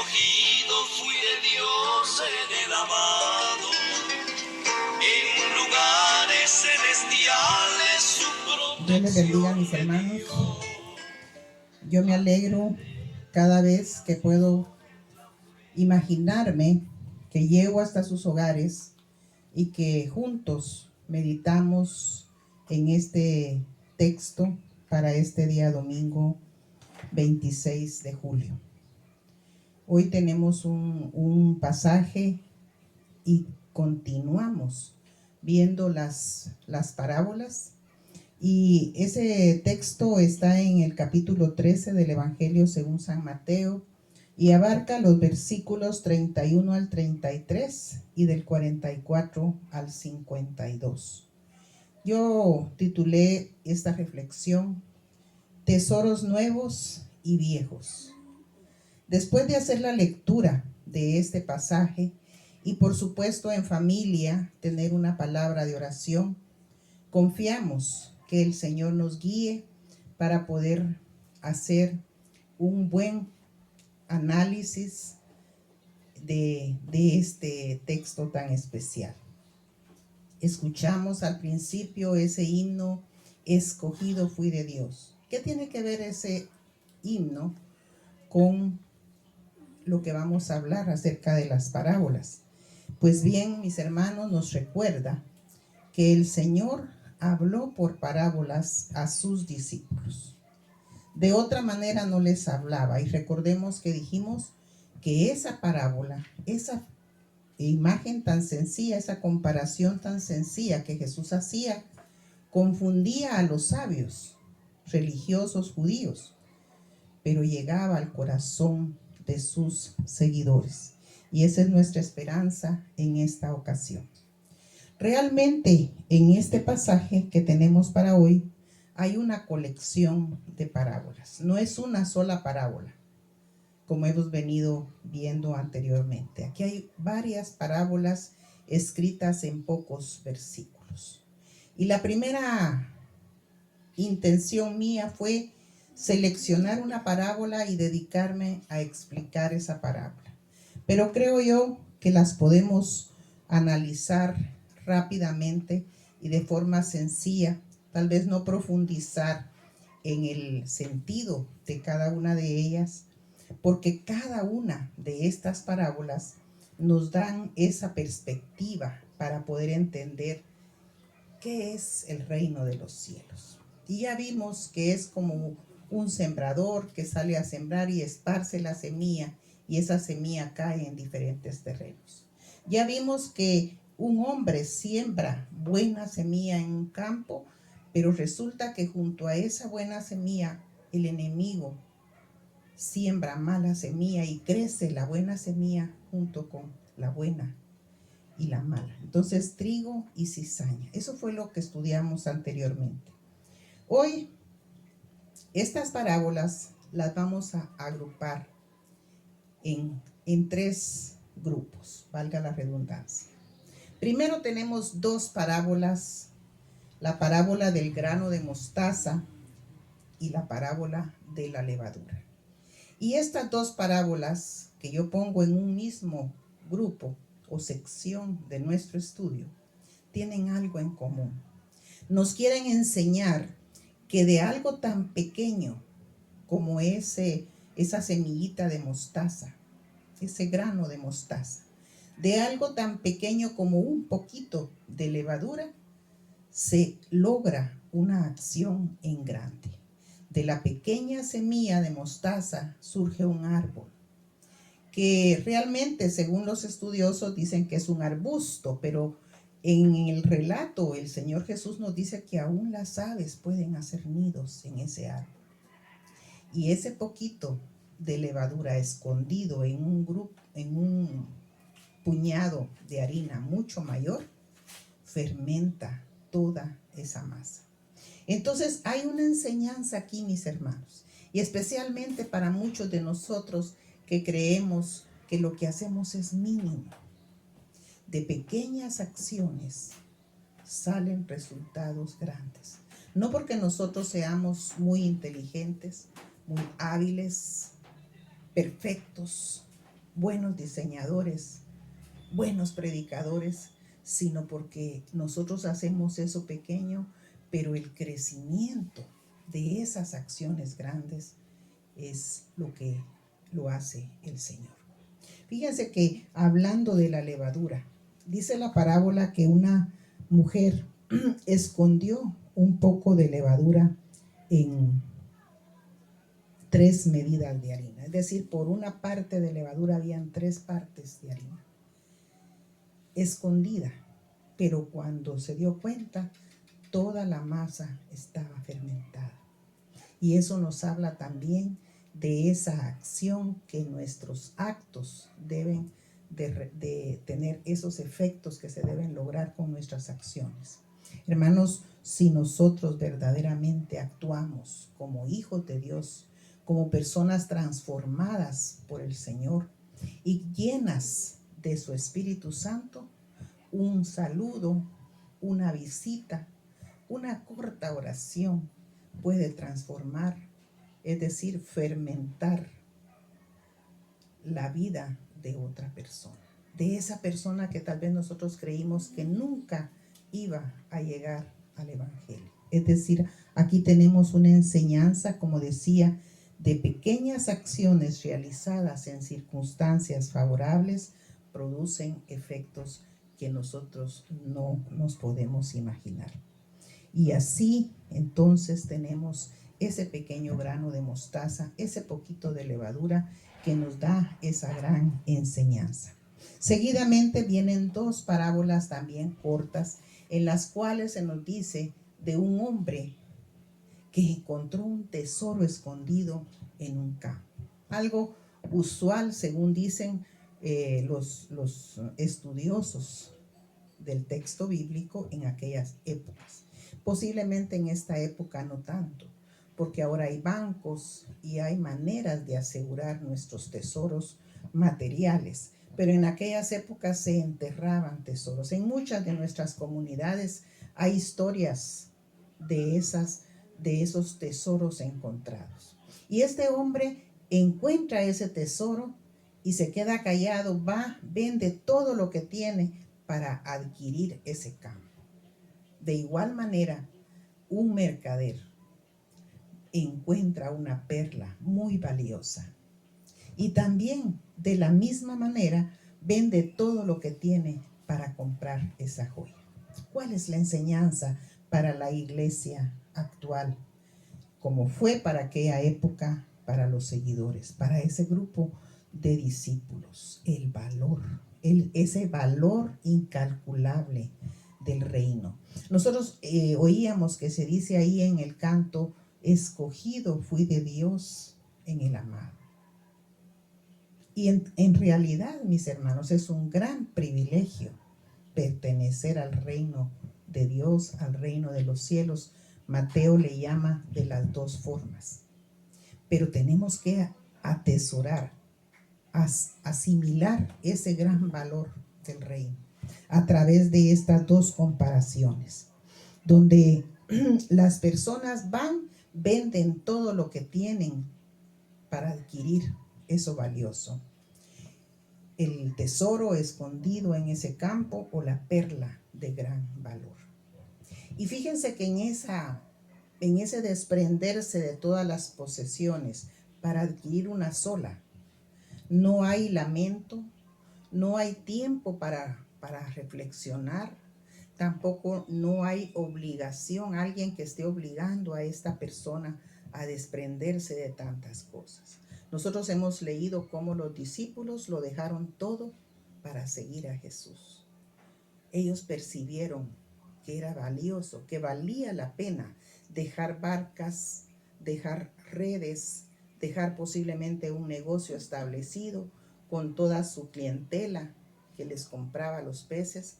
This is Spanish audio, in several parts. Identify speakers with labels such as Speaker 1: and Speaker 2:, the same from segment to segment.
Speaker 1: Escogido fui de Dios en el amado, en lugares celestiales su protección.
Speaker 2: Dios les bendiga, mis hermanos. Yo me alegro cada vez que puedo imaginarme que llego hasta sus hogares y que juntos meditamos en este texto para este día domingo 26 de julio. Hoy tenemos un pasaje y continuamos viendo las parábolas. Y ese texto está en el capítulo 13 del Evangelio según San Mateo y abarca los versículos 31 al 33 y del 44 al 52. Yo titulé esta reflexión Tesoros nuevos y viejos. Después de hacer la lectura de este pasaje y por supuesto en familia tener una palabra de oración, confiamos que el Señor nos guíe para poder hacer un buen análisis de este texto tan especial. Escuchamos al principio ese himno, escogido fui de Dios. ¿Qué tiene que ver ese himno con lo que vamos a hablar acerca de las parábolas? Pues bien, mis hermanos, nos recuerda que el Señor habló por parábolas a sus discípulos. De otra manera no les hablaba. Y recordemos que dijimos que esa parábola, esa imagen tan sencilla, esa comparación tan sencilla que Jesús hacía, confundía a los sabios religiosos judíos, pero llegaba al corazón de sus seguidores. Y esa es nuestra esperanza en esta ocasión. Realmente en este pasaje que tenemos para hoy hay una colección de parábolas. No es una sola parábola, como hemos venido viendo anteriormente. Aquí hay varias parábolas escritas en pocos versículos. Y la primera intención mía fue seleccionar una parábola y dedicarme a explicar esa parábola. Pero creo yo que las podemos analizar rápidamente y de forma sencilla, tal vez no profundizar en el sentido de cada una de ellas, porque cada una de estas parábolas nos dan esa perspectiva para poder entender qué es el reino de los cielos. Y ya vimos que es como un sembrador que sale a sembrar y esparce la semilla, y esa semilla cae en diferentes terrenos. Ya vimos que un hombre siembra buena semilla en un campo, pero resulta que junto a esa buena semilla el enemigo siembra mala semilla y crece la buena semilla junto con la buena y la mala. Entonces, trigo y cizaña. Eso fue lo que estudiamos anteriormente. Hoy, estas parábolas las vamos a agrupar en tres grupos, valga la redundancia. Primero tenemos dos parábolas, la parábola del grano de mostaza y la parábola de la levadura. Y estas dos parábolas que yo pongo en un mismo grupo o sección de nuestro estudio tienen algo en común. Nos quieren enseñar que de algo tan pequeño como esa semillita de mostaza, ese grano de mostaza, de algo tan pequeño como un poquito de levadura, se logra una acción en grande. De la pequeña semilla de mostaza surge un árbol, que realmente, según los estudiosos, dicen que es un arbusto, pero en el relato el Señor Jesús nos dice que aún las aves pueden hacer nidos en ese árbol. Y ese poquito de levadura escondido en un puñado de harina mucho mayor, fermenta toda esa masa. Entonces hay una enseñanza aquí, mis hermanos, y especialmente para muchos de nosotros que creemos que lo que hacemos es mínimo. De pequeñas acciones salen resultados grandes. No porque nosotros seamos muy inteligentes, muy hábiles, perfectos, buenos diseñadores, buenos predicadores, sino porque nosotros hacemos eso pequeño, pero el crecimiento de esas acciones grandes es lo que lo hace el Señor. Fíjense que hablando de la levadura, dice la parábola que una mujer escondió un poco de levadura en 3 medidas de harina. Es decir, por una parte de levadura habían 3 partes de harina escondida, pero cuando se dio cuenta, toda la masa estaba fermentada. Y eso nos habla también de esa acción, que nuestros actos deben de tener esos efectos que se deben lograr con nuestras acciones. Hermanos, si nosotros verdaderamente actuamos como hijos de Dios, como personas transformadas por el Señor y llenas de su Espíritu Santo, un saludo, una visita, una corta oración puede transformar, es decir, fermentar la vida de otra persona, de esa persona que tal vez nosotros creímos que nunca iba a llegar al Evangelio. Es decir, aquí tenemos una enseñanza, como decía, de pequeñas acciones realizadas en circunstancias favorables producen efectos que nosotros no nos podemos imaginar. Y así entonces tenemos ese pequeño grano de mostaza, ese poquito de levadura que nos da esa gran enseñanza. Seguidamente vienen 2 parábolas también cortas, en las cuales se nos dice de un hombre que encontró un tesoro escondido en un campo. Algo usual, según dicen los estudiosos del texto bíblico en aquellas épocas. Posiblemente en esta época no tanto, porque ahora hay bancos y hay maneras de asegurar nuestros tesoros materiales, pero en aquellas épocas se enterraban tesoros. En muchas de nuestras comunidades hay historias de esos tesoros encontrados. Y este hombre encuentra ese tesoro y se queda callado, va, vende todo lo que tiene para adquirir ese campo. De igual manera, un mercader encuentra una perla muy valiosa y también de la misma manera vende todo lo que tiene para comprar esa joya. ¿Cuál es la enseñanza para la iglesia actual? Como fue para aquella época, para los seguidores, para ese grupo de discípulos, el valor, ese valor incalculable del reino. Nosotros oíamos que se dice ahí en el canto, escogido fui de Dios en el amado. Y en realidad, mis hermanos, es un gran privilegio pertenecer al reino de Dios, al reino de los cielos. Mateo le llama de las 2 formas. Pero tenemos que atesorar, asimilar ese gran valor del reino a través de estas 2 comparaciones, donde las personas van, venden todo lo que tienen para adquirir eso valioso. El tesoro escondido en ese campo o la perla de gran valor. Y fíjense que en ese desprenderse de todas las posesiones para adquirir una sola, no hay lamento, no hay tiempo para reflexionar, tampoco no hay obligación, alguien que esté obligando a esta persona a desprenderse de tantas cosas. Nosotros hemos leído cómo los discípulos lo dejaron todo para seguir a Jesús. Ellos percibieron que era valioso, que valía la pena dejar barcas, dejar redes, dejar posiblemente un negocio establecido con toda su clientela que les compraba los peces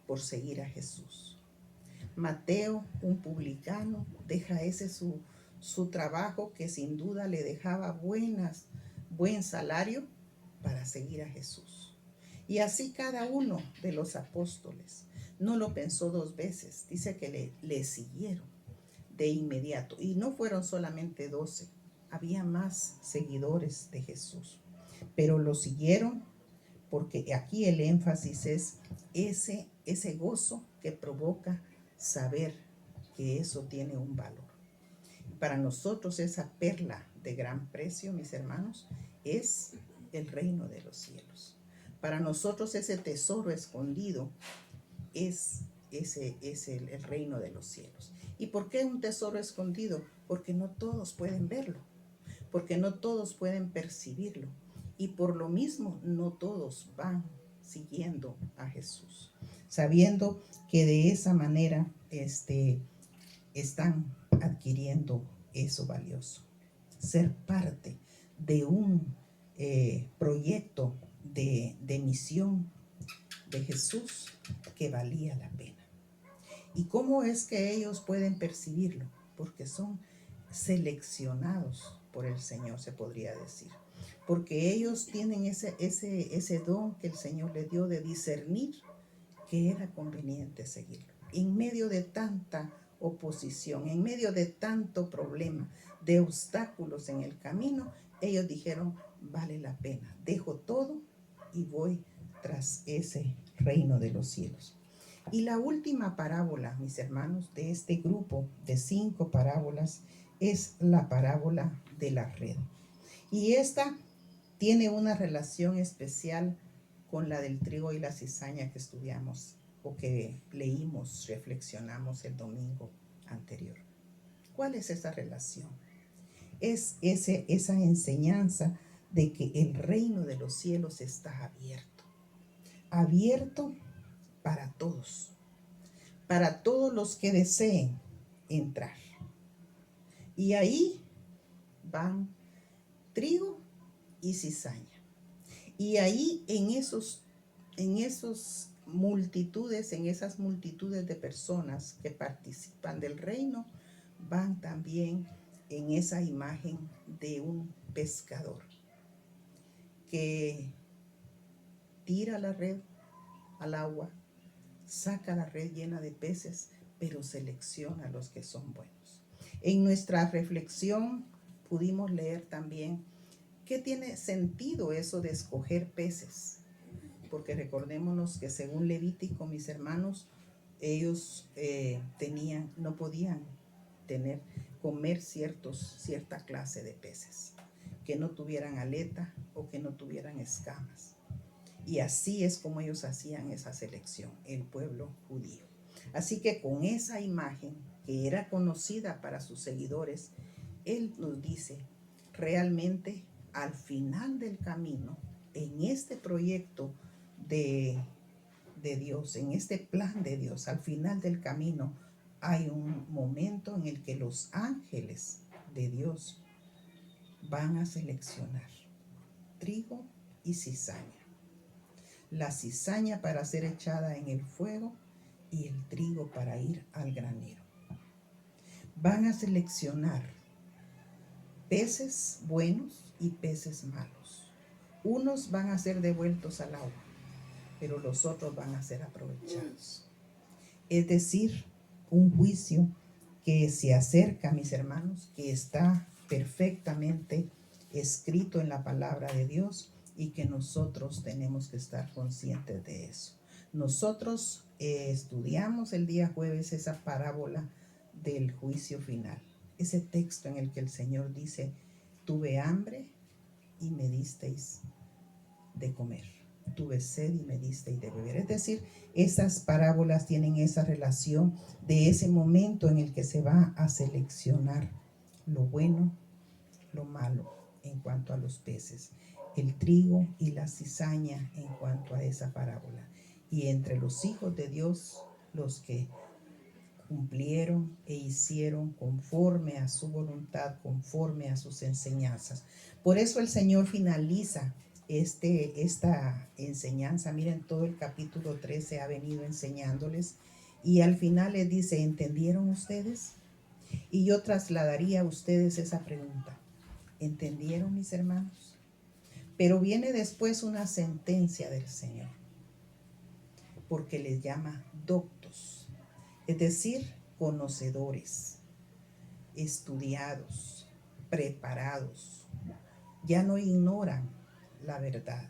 Speaker 2: por seguir a Jesús. Mateo, un publicano, deja ese su trabajo que sin duda le dejaba buen salario para seguir a Jesús. Y así cada uno de los apóstoles no lo pensó 2 veces, dice que le siguieron de inmediato. Y no fueron solamente 12, había más seguidores de Jesús. pero lo siguieron porque aquí el énfasis es ese gozo que provoca saber que eso tiene un valor. Para nosotros esa perla de gran precio, mis hermanos, es el reino de los cielos. Para nosotros ese tesoro escondido es el reino de los cielos. ¿Y por qué un tesoro escondido? Porque no todos pueden verlo, porque no todos pueden percibirlo, y por lo mismo no todos van siguiendo a Jesús, sabiendo que de esa manera están adquiriendo eso valioso. Ser parte de un proyecto de misión de Jesús que valía la pena. ¿Y cómo es que ellos pueden percibirlo? Porque son seleccionados por el Señor, se podría decir. Porque ellos tienen ese don que el Señor les dio de discernir que era conveniente seguirlo. En medio de tanta oposición, en medio de tanto problema, de obstáculos en el camino, ellos dijeron, vale la pena, dejo todo y voy tras ese reino de los cielos. Y la última parábola, mis hermanos, de este grupo de 5 parábolas es la parábola de la red. Y esta tiene una relación especial con la del trigo y la cizaña que estudiamos o que leímos, reflexionamos el domingo anterior. ¿Cuál es esa relación? Es esa enseñanza de que el reino de los cielos está abierto para todos los que deseen entrar. Y ahí van trigo y cizaña. Y ahí en esas multitudes de personas que participan del reino, van también en esa imagen de un pescador que tira la red al agua, saca la red llena de peces, pero selecciona a los que son buenos. En nuestra reflexión pudimos leer también ¿qué tiene sentido eso de escoger peces? Porque recordémonos que según Levítico, mis hermanos, ellos no podían comer cierta clase de peces, que no tuvieran aleta o que no tuvieran escamas. Y así es como ellos hacían esa selección, el pueblo judío. Así que con esa imagen que era conocida para sus seguidores, él nos dice, realmente al final del camino, en este proyecto de Dios, en este plan de Dios, al final del camino, hay un momento en el que los ángeles de Dios van a seleccionar trigo y cizaña. La cizaña para ser echada en el fuego y el trigo para ir al granero. Van a seleccionar peces buenos y peces malos. Unos van a ser devueltos al agua, pero los otros van a ser aprovechados. Es decir, un juicio que se acerca, mis hermanos, que está perfectamente escrito en la palabra de Dios y que nosotros tenemos que estar conscientes de eso. Nosotros estudiamos el día jueves esa parábola del juicio final, ese texto en el que el Señor dice, tuve hambre y me disteis de comer, tuve sed y me disteis de beber. Es decir, esas parábolas tienen esa relación de ese momento en el que se va a seleccionar lo bueno, lo malo en cuanto a los peces, el trigo y la cizaña en cuanto a esa parábola. Y entre los hijos de Dios, los que cumplieron e hicieron conforme a su voluntad, conforme a sus enseñanzas. Por eso el Señor finaliza esta enseñanza. Miren, todo el capítulo 13 ha venido enseñándoles y al final les dice, ¿entendieron ustedes? Y yo trasladaría a ustedes esa pregunta. ¿Entendieron, mis hermanos? Pero viene después una sentencia del Señor, porque les llama doctos, es decir, conocedores, estudiados, preparados. Ya no ignoran la verdad.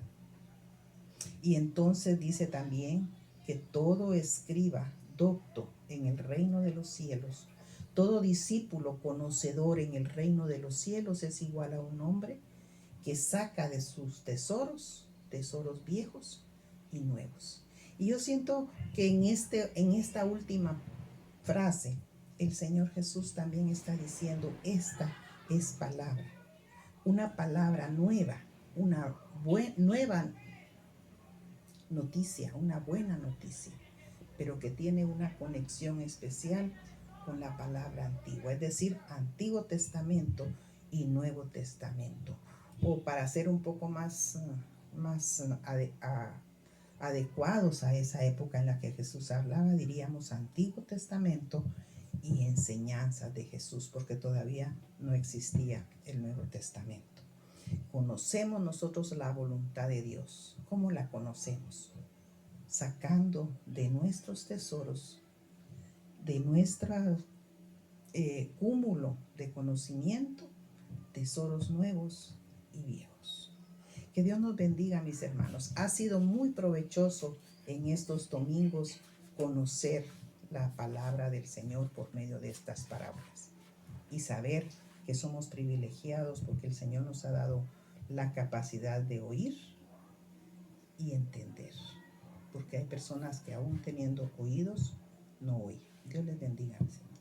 Speaker 2: Y entonces dice también que todo escriba docto en el reino de los cielos, todo discípulo conocedor en el reino de los cielos es igual a un hombre que saca de sus tesoros viejos y nuevos. Y yo siento que en esta última frase, el Señor Jesús también está diciendo, esta es palabra, una palabra nueva, una nueva noticia, una buena noticia, pero que tiene una conexión especial con la palabra antigua, es decir, Antiguo Testamento y Nuevo Testamento. O para ser un poco más adecuados a esa época en la que Jesús hablaba, diríamos Antiguo Testamento y enseñanzas de Jesús, porque todavía no existía el Nuevo Testamento. Conocemos nosotros la voluntad de Dios. ¿Cómo la conocemos? Sacando de nuestros tesoros, de nuestro cúmulo de conocimiento, tesoros nuevos y viejos. Que Dios nos bendiga, mis hermanos. Ha sido muy provechoso en estos domingos conocer la palabra del Señor por medio de estas parábolas y saber que somos privilegiados porque el Señor nos ha dado la capacidad de oír y entender, porque hay personas que aún teniendo oídos no oyen. Dios les bendiga, mis hermanos.